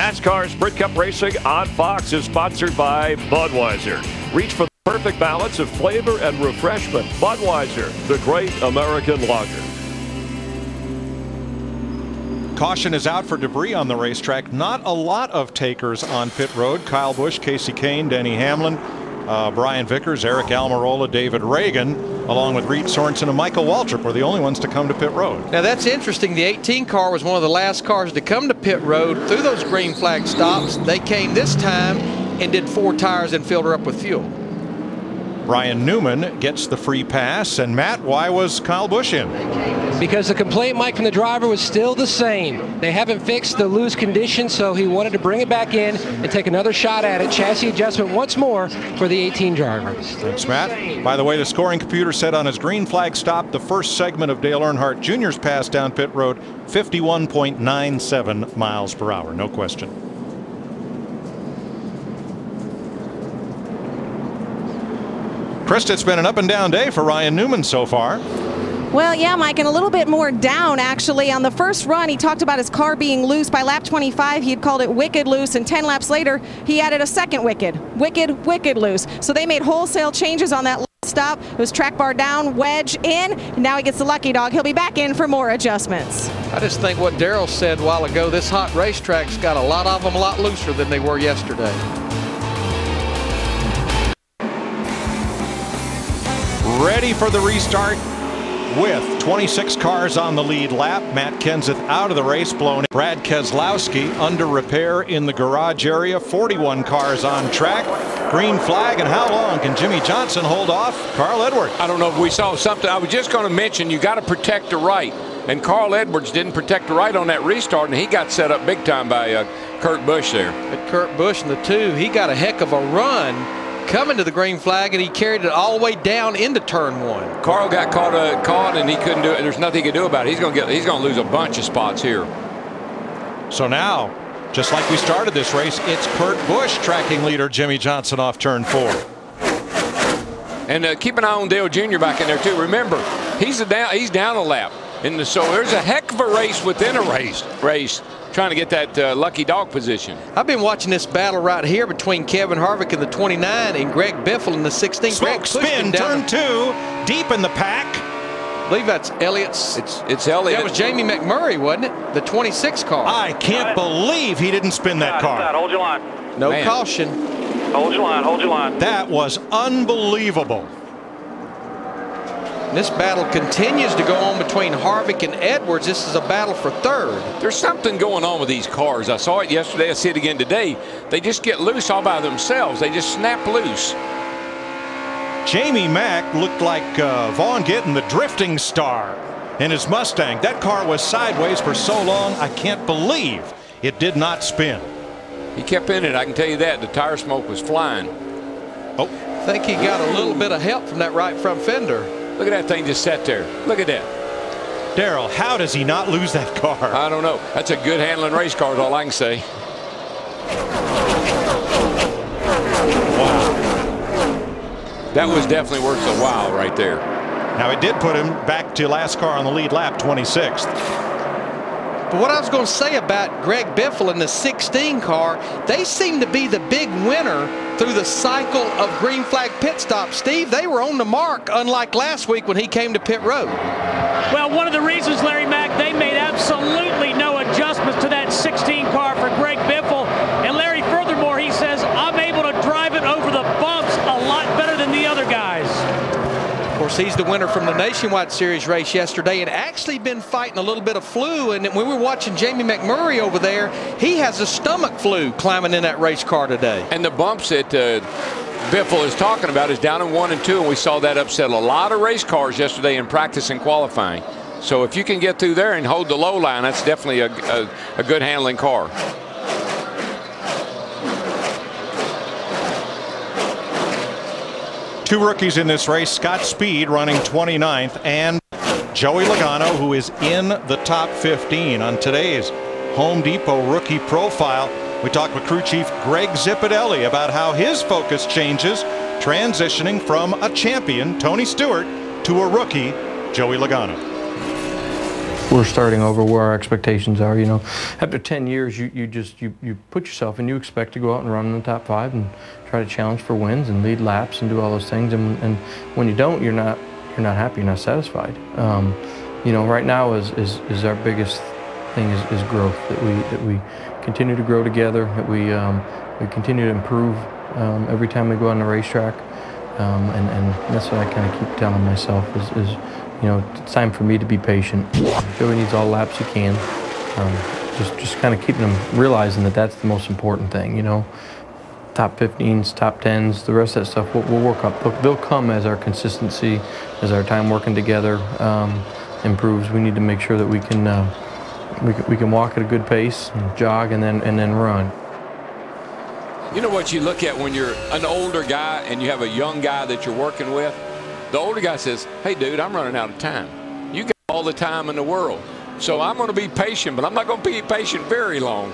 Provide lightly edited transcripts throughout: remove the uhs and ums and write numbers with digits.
NASCAR Sprint Cup Racing on Fox is sponsored by Budweiser. Reach for the perfect balance of flavor and refreshment. Budweiser, the great American lager. Caution is out for debris on the racetrack. Not a lot of takers on pit road. Kyle Busch, Casey Kane, Denny Hamlin, Brian Vickers, Eric Almirola, David Reagan, along with Reed Sorensen and Michael Waltrip were the only ones to come to pit road. Now that's interesting. The 18 car was one of the last cars to come to pit road through those green flag stops. They came this time and did 4 tires and filled her up with fuel. Brian Newman gets the free pass. And Matt, why was Kyle Busch in? Because the complaint, Mike, from the driver was still the same. They haven't fixed the loose condition, so he wanted to bring it back in and take another shot at it. Chassis adjustment once more for the 18 driver. Thanks, Matt. By the way, the scoring computer said on his green flag stop, the first segment of Dale Earnhardt Jr.'s pass down pit road, 51.97 miles per hour. No question. Krista, it's been an up and down day for Ryan Newman so far. Well, yeah, Mike, and a little bit more down, actually. On the first run, he talked about his car being loose. By lap 25, he had called it wicked loose, and 10 laps later, he added a second wicked loose. So they made wholesale changes on that stop. It was track bar down, wedge in, and now he gets the lucky dog. He'll be back in for more adjustments. I just think what Darrell said a while ago, this hot racetrack's got a lot of them a lot looser than they were yesterday. Ready for the restart with 26 cars on the lead lap. Matt Kenseth out of the race, blown in. Brad Keselowski under repair in the garage area. 41 cars on track. Green flag, and how long can Jimmy Johnson hold off Carl Edwards? I don't know if we saw something. I was just going to mention you got to protect the right, and Carl Edwards didn't protect the right on that restart, and he got set up big time by Kurt Busch there. But Kurt Busch in the 2, he got a heck of a run coming to the green flag, and he carried it all the way down into turn 1. Carl got caught, and he couldn't do it. There's nothing he could do about it. He's going to lose a bunch of spots here. So now, just like we started this race, it's Kurt Busch tracking leader Jimmy Johnson off turn 4. And keep an eye on Dale Jr. back in there too. Remember, he's down a lap, and so there's a heck of a race within a race. Trying to get that lucky dog position. I've been watching this battle right here between Kevin Harvick in the 29 and Greg Biffle in the 16. Smoke spin, turn 2, deep in the pack. I believe that's Elliott's. It's Elliott. That was Jamie McMurray, wasn't it? The 26 car. I can't believe he didn't spin that car. Hold your line. No caution. Hold your line. Hold your line. That was unbelievable. This battle continues to go on between Harvick and Edwards. This is a battle for third. There's something going on with these cars. I saw it yesterday. I see it again today. They just get loose all by themselves. They just snap loose. Jamie Mack looked like Vaughn Gittin, the drifting star in his Mustang. That car was sideways for so long, I can't believe it did not spin. He kept in it, I can tell you that. The tire smoke was flying. Oh, I think he got a little bit of help from that right front fender. Look at that thing just sat there. Look at that. Darrell, how does he not lose that car? I don't know. That's a good handling race car is all I can say. Wow. That was definitely worth a wow right there. Now it did put him back to last car on the lead lap, 26th. But what I was going to say about Greg Biffle in the 16 car, they seem to be the big winner through the cycle of green flag pit stops. Steve, they were on the mark, unlike last week when he came to pit road. Well, one of the reasons, Larry Mack, they made absolutely no adjustments to that 16 car for Greg Biffle. And Larry, furthermore, he says, I'm able to drive it over the bumps a lot better than the other guys. Of course, he's the winner from the Nationwide Series race yesterday and actually been fighting a little bit of flu. And when we were watching Jamie McMurray over there, he has a stomach flu climbing in that race car today. And the bumps that Biffle is talking about is down in 1 and 2, and we saw that upset a lot of race cars yesterday in practice and qualifying. So if you can get through there and hold the low line, that's definitely a good handling car. Two rookies in this race, Scott Speed running 29th and Joey Logano, who is in the top 15. On today's Home Depot rookie profile, we talked with crew chief Greg Zipadelli about how his focus changes, transitioning from a champion, Tony Stewart, to a rookie, Joey Logano. we're starting over where our expectations are. You know, after 10 years, you put yourself and you expect to go out and run in the top 5 and try to challenge for wins and lead laps and do all those things. And when you don't, you're not happy, you're not satisfied. You know, right now is our biggest thing is growth, that we continue to grow together, that we continue to improve every time we go on the racetrack, and that's what I kind of keep telling myself is you know, it's time for me to be patient. Joey needs all the laps he can. Just kind of keeping them realizing that that's the most important thing. You know, top 15s, top 10s, the rest of that stuff we'll work up. They'll come as our consistency, as our time working together improves. We need to make sure that we can walk at a good pace, and jog, and then run. You know what you look at when you're an older guy and you have a young guy that you're working with? The older guy says, hey, dude, I'm running out of time. You got all the time in the world. So I'm going to be patient, but I'm not going to be patient very long.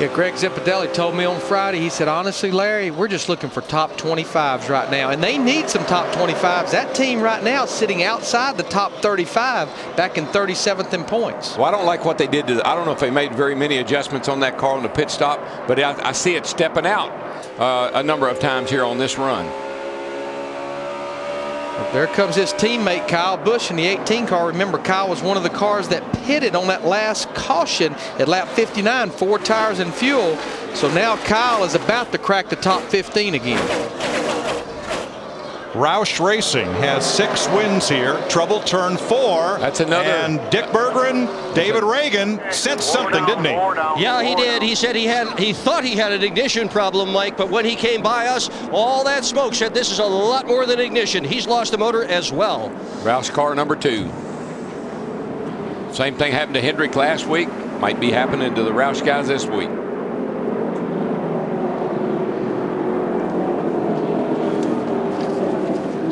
Yeah, Greg Zipadelli told me on Friday, he said, honestly, Larry, we're just looking for top 25s right now, and they need some top 25s. That team right now is sitting outside the top 35, back in 37th in points. Well, I don't like what they did I don't know if they made very many adjustments on that car on the pit stop, but I see it stepping out a number of times here on this run. There comes his teammate Kyle Busch in the 18 car. Remember, Kyle was one of the cars that pitted on that last caution at lap 59, 4 tires and fuel. So now Kyle is about to crack the top 15 again. Roush Racing has 6 wins here. Trouble turn 4. That's another. And Dick Bergeron, David Reagan sensed something, didn't he? Yeah, he did. He said he thought he had an ignition problem, Mike, but when he came by us, all that smoke said this is a lot more than ignition. He's lost the motor as well. Roush car number 2. Same thing happened to Hendrick last week. Might be happening to the Roush guys this week.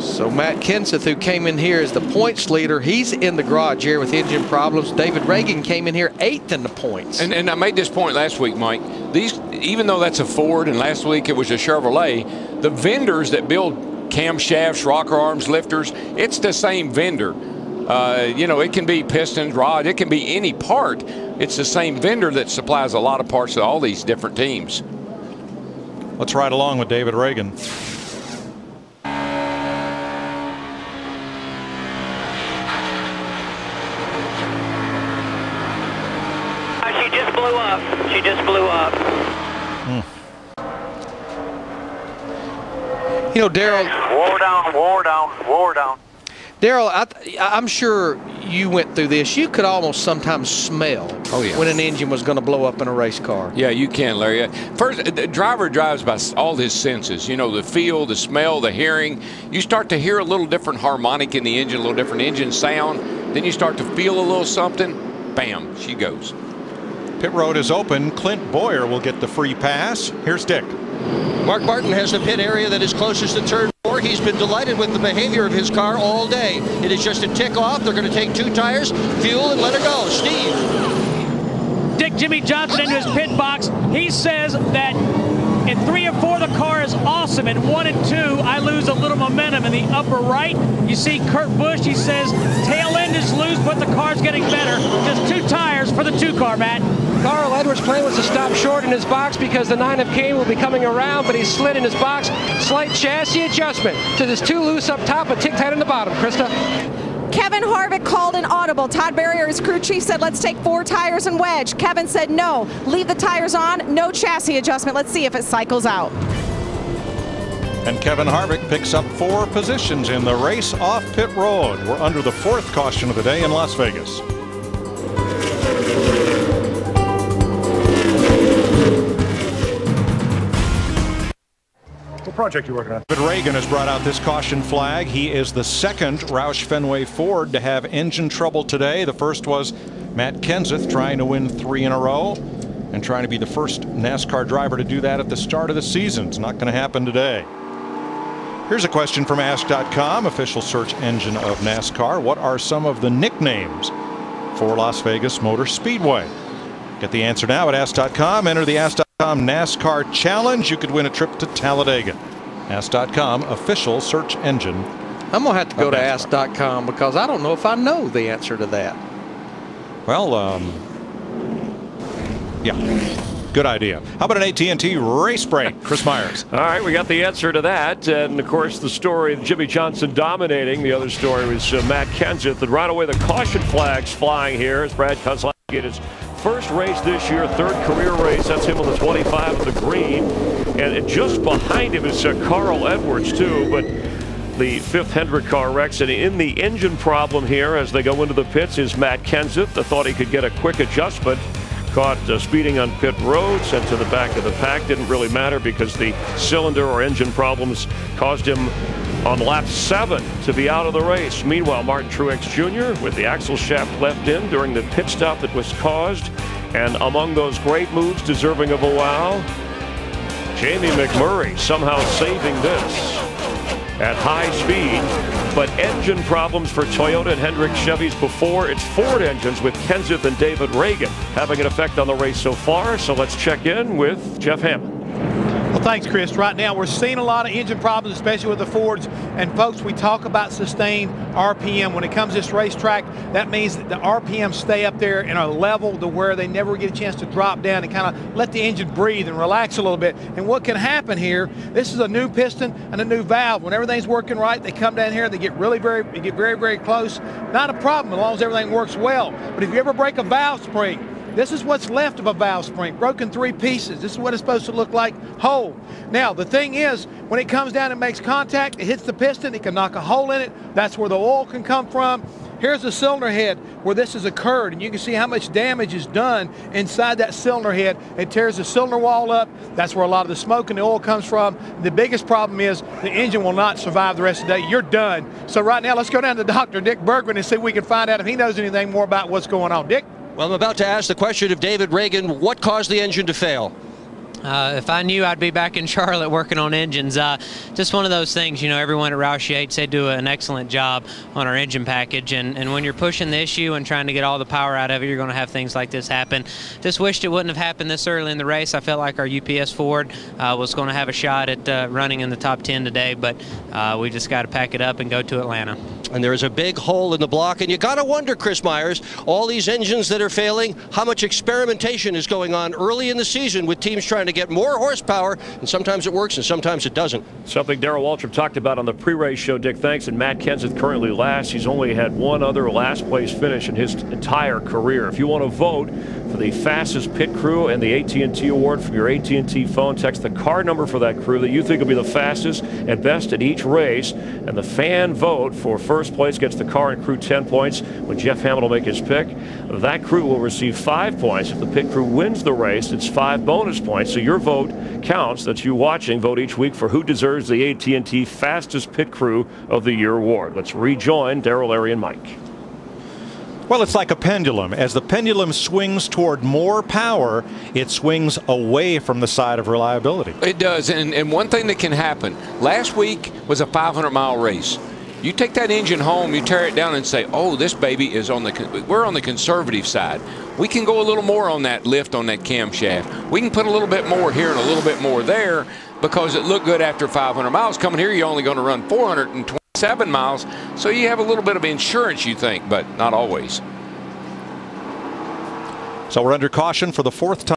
So Matt Kenseth, who came in here as the points leader, he's in the garage here with engine problems. David Reagan came in here 8th in the points. And I made this point last week, Mike. Even though that's a Ford and last week it was a Chevrolet, the vendors that build camshafts, rocker arms, lifters, it's the same vendor. You know, it can be pistons, rod, it can be any part. It's the same vendor that supplies a lot of parts to all these different teams. Let's ride along with David Reagan. She just blew up. You know, Daryl. Wore down. Daryl, I'm sure you went through this. You could almost sometimes smell when an engine was going to blow up in a race car. Yeah, you can, Larry. First, the driver drives by all his senses. You know, the feel, the smell, the hearing. You start to hear a little different harmonic in the engine, a little different engine sound. Then you start to feel a little something. Bam, she goes. Pit road is open. Clint Boyer will get the free pass. Here's Dick. Mark Martin has the pit area that is closest to turn 4. He's been delighted with the behavior of his car all day. It is just a tick off. They're going to take 2 tires, fuel, and let her go. Steve. Dick Jimmy Johnson into his pit box. He says that in 3 and 4 the car is awesome. In 1 and 2 I lose a little momentum. In the upper right you see Kurt Busch. He says tail end is loose but the car's getting better. Just 2 tires for the 2 car, Matt. Carl Edwards' plan was to stop short in his box because the 9 of Kane will be coming around, but he slid in his box. Slight chassis adjustment to this 2 loose up top, but tick tight in the bottom. Krista. Kevin Harvick called an audible. Todd Berrier, his crew chief, said, let's take 4 tires and wedge. Kevin said, no, leave the tires on, no chassis adjustment. Let's see if it cycles out. And Kevin Harvick picks up 4 positions in the race off pit road. We're under the 4th caution of the day in Las Vegas. What project are you working on? David Reagan has brought out this caution flag. He is the 2nd Roush Fenway Ford to have engine trouble today. The first was Matt Kenseth trying to win 3 in a row and trying to be the first NASCAR driver to do that at the start of the season. It's not going to happen today. Here's a question from Ask.com, official search engine of NASCAR. What are some of the nicknames for Las Vegas Motor Speedway? Get the answer now at Ask.com. Enter the Ask.com NASCAR Challenge. You could win a trip to Talladega. Ask.com, official search engine. I'm going to have to go to Ask.com because I don't know if I know the answer to that. Well, yeah. Good idea. How about an AT&T race break? Chris Myers. All right, we got the answer to that. And, of course, the story of Jimmy Johnson dominating. The other story was Matt Kenseth. And right away, the caution flags flying here as Brad Keselowski get his first race this year, third career race. That's him on the 25 of the green. And just behind him is Carl Edwards, too. But the fifth Hendrick car wrecks. And in the engine problem here as they go into the pits is Matt Kenseth. I thought he could get a quick adjustment. Caught speeding on pit road, sent to the back of the pack. Didn't really matter because the cylinder or engine problems caused him on lap 7 to be out of the race. Meanwhile, Martin Truex Jr. with the axle shaft left in during the pit stop that was caused. And among those great moves deserving of a wow, Jamie McMurray somehow saving this at high speed. But engine problems for Toyota and Hendrick Chevys before. It's Ford engines with Kenseth and David Reagan having an effect on the race so far. So let's check in with Jeff Hammond. Well, thanks, Chris. Right now, we're seeing a lot of engine problems, especially with the Fords. And, folks, we talk about sustained RPM. When it comes to this racetrack, that means that the RPM stay up there in a level to where they never get a chance to drop down and kind of let the engine breathe and relax a little bit. And what can happen here, this is a new piston and a new valve. When everything's working right, they come down here, they get very, very close. Not a problem as long as everything works well. But if you ever break a valve spring, this is what's left of a valve spring, broken 3 pieces. This is what it's supposed to look like, whole. Now, the thing is, when it comes down and makes contact, it hits the piston, it can knock a hole in it. That's where the oil can come from. Here's the cylinder head where this has occurred, and you can see how much damage is done inside that cylinder head. It tears the cylinder wall up. That's where a lot of the smoke and the oil comes from. The biggest problem is the engine will not survive the rest of the day. You're done. So right now, let's go down to Dr. Dick Bergman and see if we can find out if he knows anything more about what's going on. Dick? Well, I'm about to ask the question of David Reagan, what caused the engine to fail? If I knew, I'd be back in Charlotte working on engines. Just one of those things, you know, everyone at Roush Yates, they do an excellent job on our engine package. And when you're pushing the issue and trying to get all the power out of it, you're going to have things like this happen. Just wished it wouldn't have happened this early in the race. I felt like our UPS Ford was going to have a shot at running in the top 10 today, but we just got to pack it up and go to Atlanta. And there's a big hole in the block, and you got to wonder, Chris Myers, all these engines that are failing, how much experimentation is going on early in the season with teams trying to get more horsepower, and sometimes it works and sometimes it doesn't. Something Darrell Waltrip talked about on the pre-race show, Dick. Thanks. And Matt Kenseth currently last. He's only had one other last place finish in his entire career. If you want to vote for the fastest pit crew and the AT&T award from your AT&T phone, text the car number for that crew that you think will be the fastest and best at each race, and the fan vote for first place gets the car and crew 10 points. When Jeff Hammond will make his pick, that crew will receive 5 points. If the pit crew wins the race, it's 5 bonus points. So your vote counts. That's you watching. Vote each week for who deserves the AT&T Fastest Pit Crew of the Year award. Let's rejoin Darrell, Larry, and Mike. Well, it's like a pendulum. As the pendulum swings toward more power, it swings away from the side of reliability. It does, and one thing that can happen, last week was a 500-mile race. You take that engine home, you tear it down and say, oh, this baby is on the, we're on the conservative side. We can go a little more on that lift on that camshaft. We can put a little bit more here and a little bit more there because it looked good after 500 miles. Coming here, you're only going to run 427 miles, so you have a little bit of insurance, you think, but not always. So we're under caution for the 4th time.